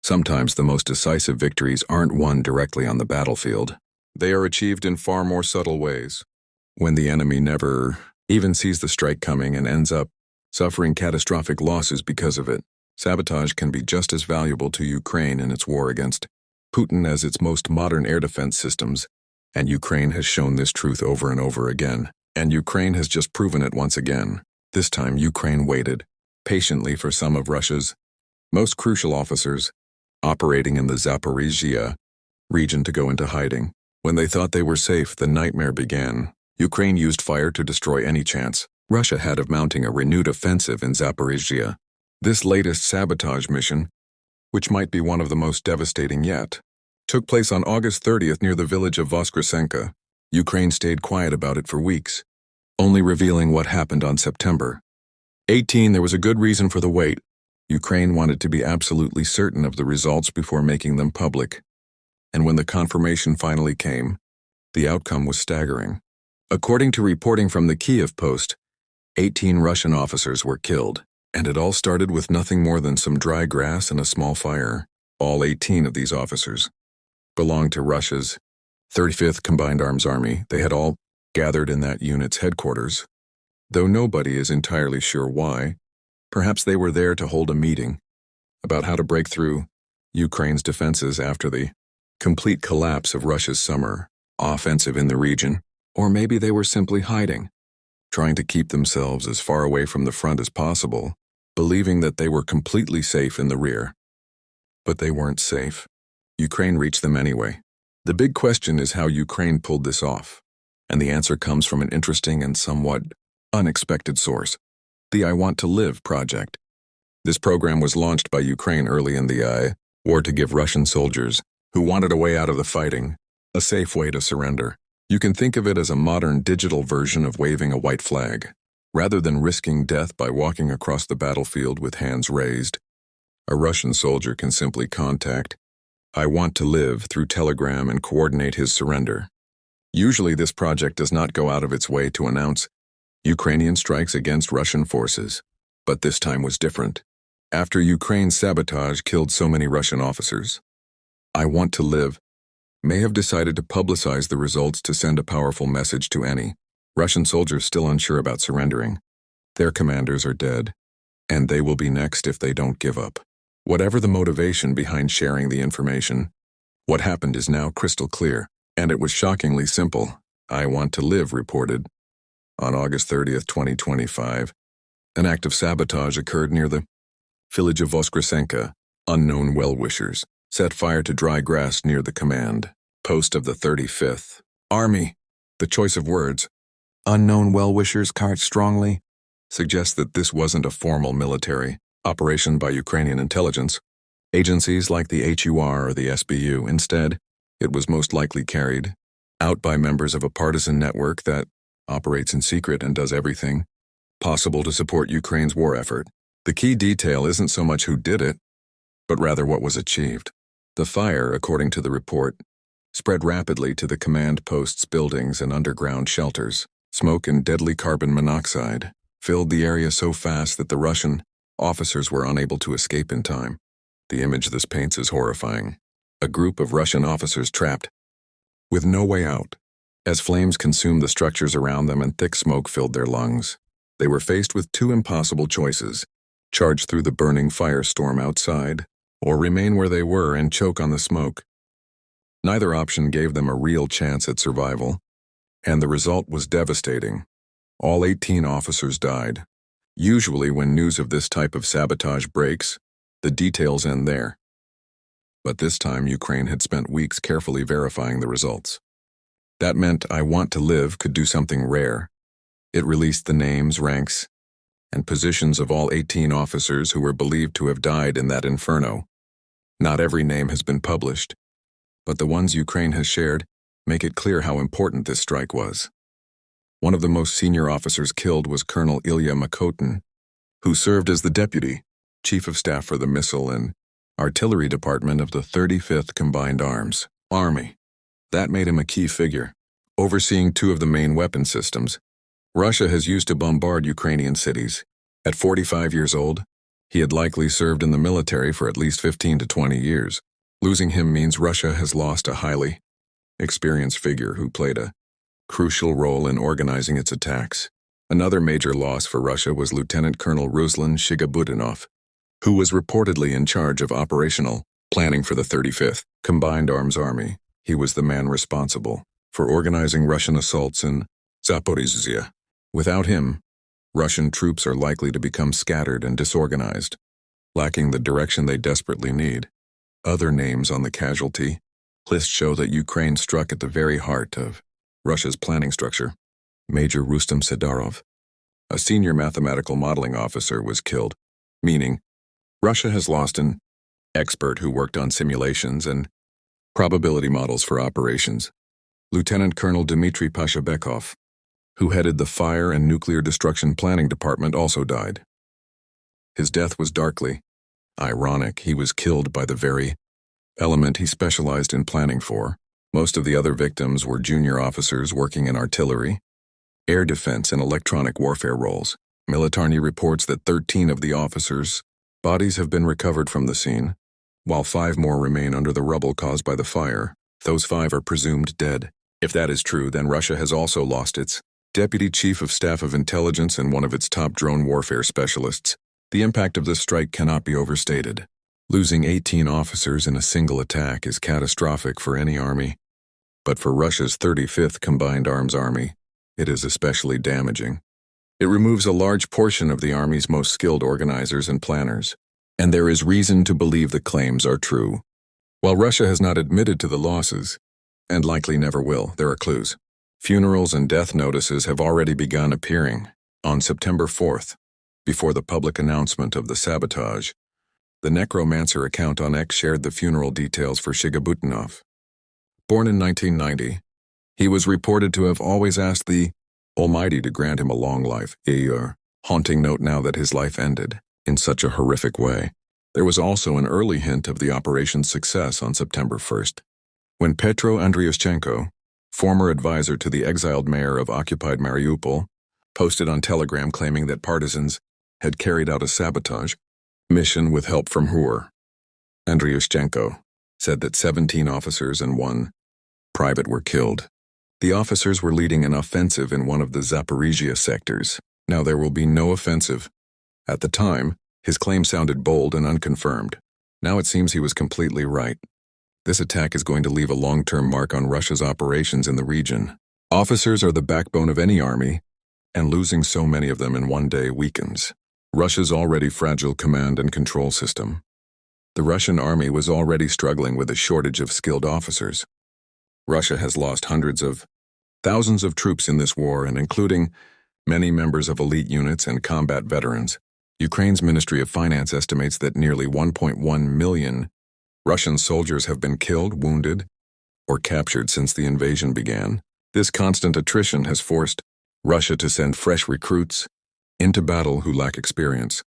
Sometimes the most decisive victories aren't won directly on the battlefield. They are achieved in far more subtle ways. When the enemy never even sees the strike coming and ends up suffering catastrophic losses because of it, sabotage can be just as valuable to Ukraine in its war against Putin as its most modern air defense systems, and Ukraine has shown this truth over and over again. And Ukraine has just proven it once again. This time, Ukraine waited patiently for some of Russia's most crucial officers operating in the Zaporizhzhia region to go into hiding. When they thought they were safe, the nightmare began. Ukraine used fire to destroy any chance Russia had of mounting a renewed offensive in Zaporizhzhia. This latest sabotage mission, which might be one of the most devastating yet, took place on August 30th near the village of Voskresenka. Ukraine stayed quiet about it for weeks, only revealing what happened on September 18. There was a good reason for the wait. Ukraine wanted to be absolutely certain of the results before making them public. And when the confirmation finally came, the outcome was staggering. According to reporting from the Kiev Post, 18 Russian officers were killed, and it all started with nothing more than some dry grass and a small fire. All 18 of these officers belonged to Russia's 35th Combined Arms Army. They had all gathered in that unit's headquarters, though nobody is entirely sure why. Perhaps they were there to hold a meeting about how to break through Ukraine's defenses after the complete collapse of Russia's summer offensive in the region. Or maybe they were simply hiding, trying to keep themselves as far away from the front as possible, believing that they were completely safe in the rear. But they weren't safe. Ukraine reached them anyway. The big question is how Ukraine pulled this off, and the answer comes from an interesting and somewhat unexpected source: the I Want to Live project. This program was launched by Ukraine early in the war to give Russian soldiers who wanted a way out of the fighting a safe way to surrender. You can think of it as a modern digital version of waving a white flag. Rather than risking death by walking across the battlefield with hands raised, a Russian soldier can simply contact I Want to Live through Telegram and coordinate his surrender. Usually this project does not go out of its way to announce Ukrainian strikes against Russian forces, but this time was different. After Ukraine's sabotage killed so many Russian officers, I Want to Live may have decided to publicize the results to send a powerful message to any Russian soldiers still unsure about surrendering. Their commanders are dead, and they will be next if they don't give up. Whatever the motivation behind sharing the information, what happened is now crystal clear, and it was shockingly simple. I Want to Live reported on August 30th, 2025, an act of sabotage occurred near the village of Voskresenka. Unknown well-wishers set fire to dry grass near the command post of the 35th Army. The choice of words, unknown well-wishers, cart strongly suggests that this wasn't a formal military operation by Ukrainian intelligence agencies like the HUR or the SBU. Instead, it was most likely carried out by members of a partisan network that operates in secret and does everything possible to support Ukraine's war effort. The key detail isn't so much who did it, but rather what was achieved. The fire, according to the report, spread rapidly to the command post's buildings and underground shelters. Smoke and deadly carbon monoxide filled the area so fast that the Russian officers were unable to escape in time. The image this paints is horrifying. A group of Russian officers trapped, with no way out, as flames consumed the structures around them and thick smoke filled their lungs. They were faced with two impossible choices: charge through the burning firestorm outside, or remain where they were and choke on the smoke. Neither option gave them a real chance at survival, and the result was devastating. All 18 officers died. Usually when news of this type of sabotage breaks, the details end there. But this time Ukraine had spent weeks carefully verifying the results. That meant I Want to Live could do something rare. It released the names, ranks, and positions of all 18 officers who were believed to have died in that inferno. Not every name has been published, but the ones Ukraine has shared make it clear how important this strike was. One of the most senior officers killed was Colonel Ilya Makotin, who served as the deputy chief of staff for the missile and artillery department of the 35th Combined Arms Army. That made him a key figure, overseeing two of the main weapon systems Russia has used to bombard Ukrainian cities. At 45 years old, He had likely served in the military for at least 15 to 20 years. Losing him means Russia has lost a highly experienced figure who played a crucial role in organizing its attacks. Another major loss for Russia was Lieutenant Colonel Ruslan Shigabutinov, who was reportedly in charge of operational planning for the 35th Combined Arms Army. He was the man responsible for organizing Russian assaults in Zaporizhzhia. Without him, Russian troops are likely to become scattered and disorganized, lacking the direction they desperately need. Other names on the casualty list show that Ukraine struck at the very heart of Russia's planning structure. Major Rustem Sadarov, a senior mathematical modeling officer, was killed, meaning Russia has lost an expert who worked on simulations and probability models for operations. Lieutenant Colonel Dmitry Pashabekov, who headed the Fire and Nuclear Destruction Planning Department, also died. His death was darkly ironic. He was killed by the very element he specialized in planning for. Most of the other victims were junior officers working in artillery, air defense, and electronic warfare roles. Militarny reports that 13 of the officers' bodies have been recovered from the scene, while 5 more remain under the rubble caused by the fire. Those 5 are presumed dead. If that is true, then Russia has also lost its Deputy Chief of Staff of Intelligence and one of its top drone warfare specialists. The impact of this strike cannot be overstated. Losing 18 officers in a single attack is catastrophic for any army, but for Russia's 35th Combined Arms Army, it is especially damaging. It removes a large portion of the army's most skilled organizers and planners, and there is reason to believe the claims are true. While Russia has not admitted to the losses, and likely never will, there are clues. Funerals and death notices have already begun appearing. On September 4th, before the public announcement of the sabotage, the Necromancer account on X shared the funeral details for Shigabutinov. Born in 1990, he was reported to have always asked the Almighty to grant him a long life, a haunting note now that his life ended in such a horrific way. There was also an early hint of the operation's success on September 1st, when Petro Andriushchenko, former advisor to the exiled mayor of occupied Mariupol, posted on Telegram claiming that partisans had carried out a sabotage mission with help from HUR. Andriushchenko said that 17 officers and 1 private were killed. The officers were leading an offensive in one of the Zaporizhzhia sectors. Now there will be no offensive. At the time, his claim sounded bold and unconfirmed. Now it seems he was completely right. This attack is going to leave a long-term mark on Russia's operations in the region. Officers are the backbone of any army, and losing so many of them in one day weakens Russia's already fragile command and control system. The Russian army was already struggling with a shortage of skilled officers. Russia has lost hundreds of thousands of troops in this war, and including many members of elite units and combat veterans. Ukraine's Ministry of Finance estimates that nearly 1.1 million Russian soldiers have been killed, wounded, or captured since the invasion began. This constant attrition has forced Russia to send fresh recruits into battle who lack experience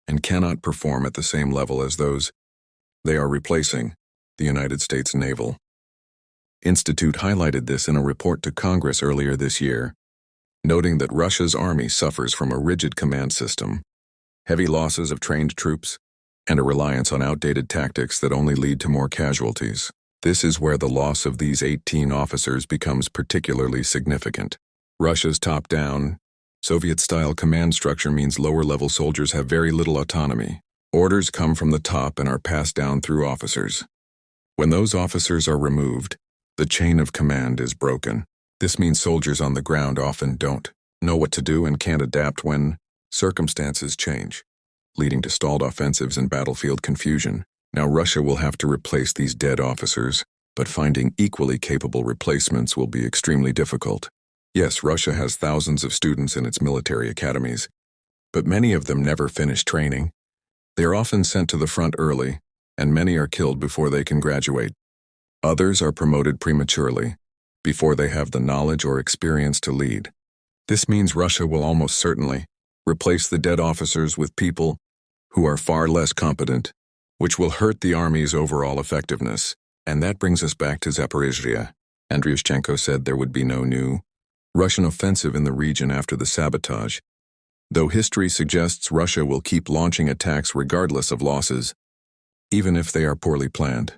and cannot perform at the same level as those they are replacing. The United States Naval Institute highlighted this in a report to Congress earlier this year, noting that Russia's army suffers from a rigid command system, heavy losses of trained troops, and a reliance on outdated tactics that only lead to more casualties. This is where the loss of these 18 officers becomes particularly significant. Russia's top-down, Soviet-style command structure means lower-level soldiers have very little autonomy. Orders come from the top and are passed down through officers. When those officers are removed, the chain of command is broken. This means soldiers on the ground often don't know what to do and can't adapt when circumstances change, leading to stalled offensives and battlefield confusion. Now Russia will have to replace these dead officers, but finding equally capable replacements will be extremely difficult. Yes, Russia has thousands of students in its military academies, but many of them never finish training. They are often sent to the front early, and many are killed before they can graduate. Others are promoted prematurely, before they have the knowledge or experience to lead. This means Russia will almost certainly replace the dead officers with people who are far less competent, which will hurt the army's overall effectiveness. And that brings us back to Zaporizhzhia. Andriushchenko said there would be no new Russian offensive in the region after the sabotage. Though history suggests Russia will keep launching attacks regardless of losses, even if they are poorly planned.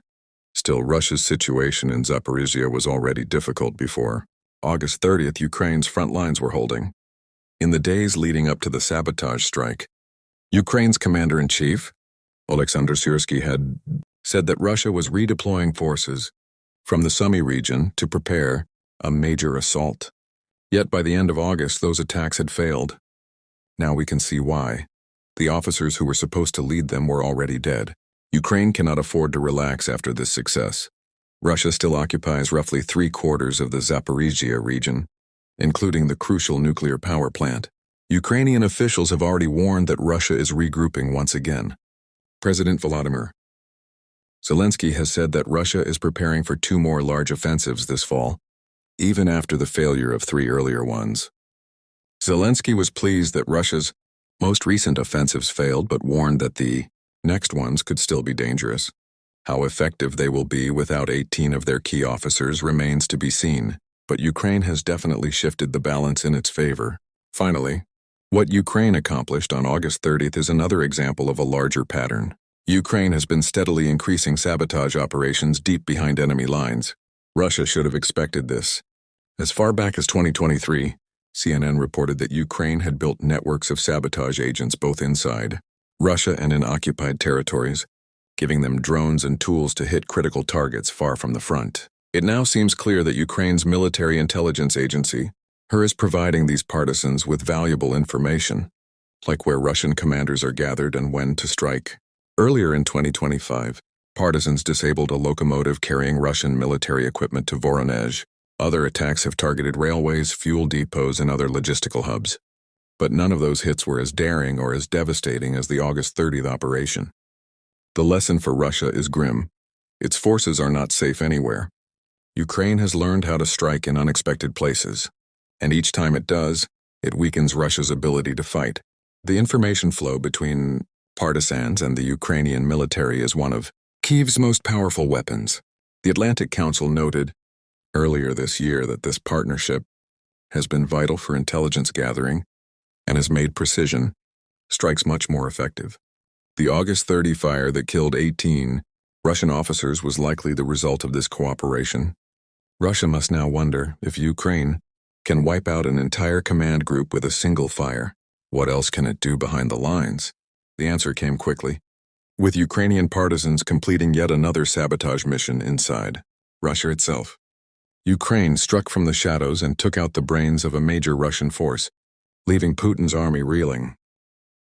Still, Russia's situation in Zaporizhia was already difficult before August 30th. Ukraine's front lines were holding. In the days leading up to the sabotage strike, Ukraine's commander-in-chief, Oleksandr Syrsky, had said that Russia was redeploying forces from the Sumy region to prepare a major assault. Yet by the end of August, those attacks had failed. Now we can see why. The officers who were supposed to lead them were already dead. Ukraine cannot afford to relax after this success. Russia still occupies roughly 3/4 of the Zaporizhia region, including the crucial nuclear power plant. Ukrainian officials have already warned that Russia is regrouping once again. President Volodymyr Zelensky has said that Russia is preparing for 2 more large offensives this fall, even after the failure of 3 earlier ones. Zelensky was pleased that Russia's most recent offensives failed, but warned that the next ones could still be dangerous. How effective they will be without 18 of their key officers remains to be seen, but Ukraine has definitely shifted the balance in its favor. Finally, what Ukraine accomplished on August 30th is another example of a larger pattern. Ukraine has been steadily increasing sabotage operations deep behind enemy lines. Russia should have expected this. As far back as 2023, CNN reported that Ukraine had built networks of sabotage agents both inside Russia and in occupied territories, giving them drones and tools to hit critical targets far from the front. It now seems clear that Ukraine's military intelligence agency, HER, is providing these partisans with valuable information, like where Russian commanders are gathered and when to strike. Earlier in 2025, partisans disabled a locomotive carrying Russian military equipment to Voronezh. Other attacks have targeted railways, fuel depots, and other logistical hubs. But none of those hits were as daring or as devastating as the August 30th operation. The lesson for Russia is grim. Its forces are not safe anywhere. Ukraine has learned how to strike in unexpected places, and each time it does, it weakens Russia's ability to fight. The information flow between partisans and the Ukrainian military is one of Kyiv's most powerful weapons. The Atlantic Council noted earlier this year that this partnership has been vital for intelligence gathering and has made precision strikes much more effective. The August 30 fire that killed 18 Russian officers was likely the result of this cooperation. Russia must now wonder if Ukraine can wipe out an entire command group with a single fire. What else can it do behind the lines? The answer came quickly, with Ukrainian partisans completing yet another sabotage mission inside Russia itself. Ukraine struck from the shadows and took out the brains of a major Russian force, leaving Putin's army reeling.